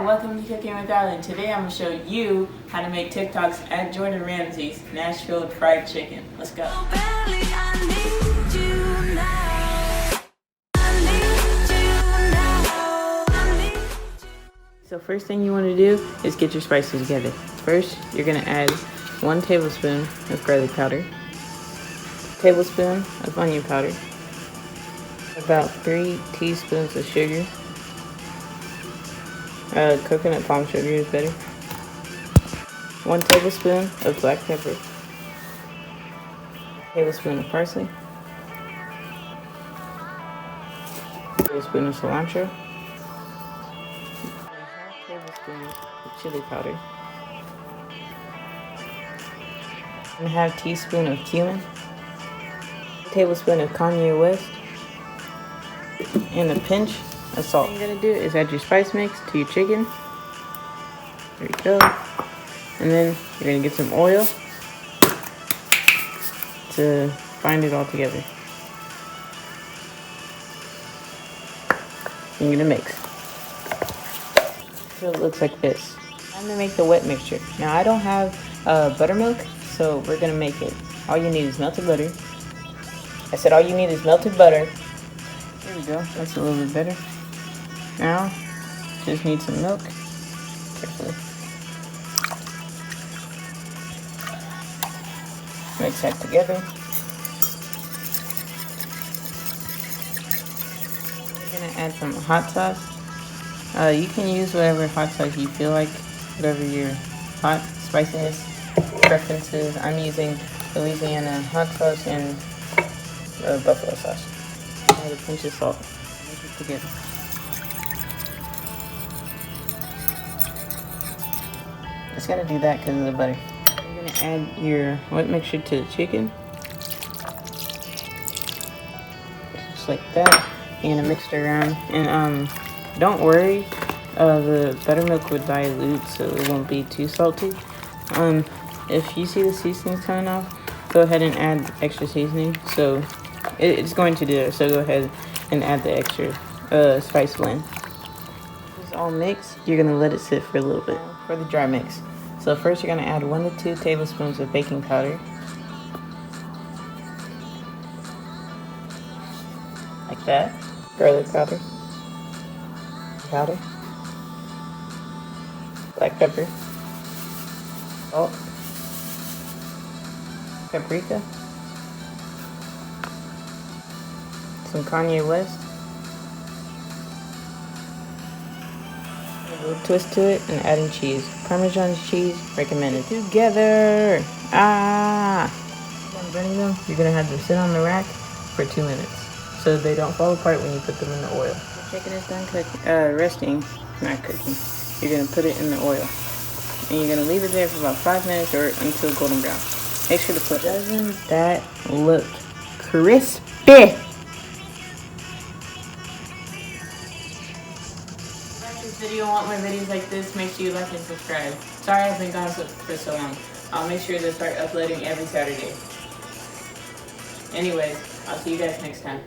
welcome to Cooking with Alan. Today I'm going to show you how to make TikToks at Jordan Ramsay's Nashville fried chicken. Let's go. So first thing you want to do is get your spices together. First, you're going to add 1 tablespoon of garlic powder, tablespoon of onion powder, about 3 teaspoons of sugar. Coconut palm sugar is better. 1 tablespoon of black pepper, a tablespoon of parsley, a tablespoon of cilantro, a tablespoon of chili powder, 1/2 teaspoon of cumin, a tablespoon of Kanye West, and a pinch of salt. What you're gonna do is add your spice mix to your chicken. There you go. And then you're gonna get some oil to bind it all together. You're gonna mix. So it looks like this. I'm gonna make the wet mixture. Now I don't have buttermilk, so we're gonna make it. All you need is melted butter. I said all you need is melted butter. There we go. That's a little bit better. Now, just need some milk. Carefully. Mix that together. We're gonna add some hot sauce. You can use whatever hot sauce you feel like, whatever your hot spiciness preferences. I'm using Louisiana hot sauce and buffalo sauce. Add a pinch of salt. Mix it together. It's gonna do that because of the butter. You're gonna add your wet mixture to the chicken. Just like that. You're gonna mix it around. And don't worry, the buttermilk would dilute so it won't be too salty. If you see the seasonings coming off, go ahead and add extra seasoning. So it's going to do it, so go ahead and add the extra spice blend. It's all mixed. You're gonna let it sit for a little bit for the dry mix. So first you're gonna add 1 to 2 tablespoons of baking powder, like that. Garlic powder, black pepper, salt, paprika, some Kanye West. A little twist to it and adding cheese. Parmesan cheese recommended. Together. When burning them, you're gonna have them sit on the rack for 2 minutes so they don't fall apart when you put them in the oil. The chicken is done resting, not cooking. You're gonna put it in the oil and you're gonna leave it there for about 5 minutes or until golden brown. Make sure to put. Doesn't that look crispy? If you want more videos like this, make sure you like and subscribe. Sorry I've been gone for so long. I'll make sure to start uploading every Saturday. Anyways, I'll see you guys next time.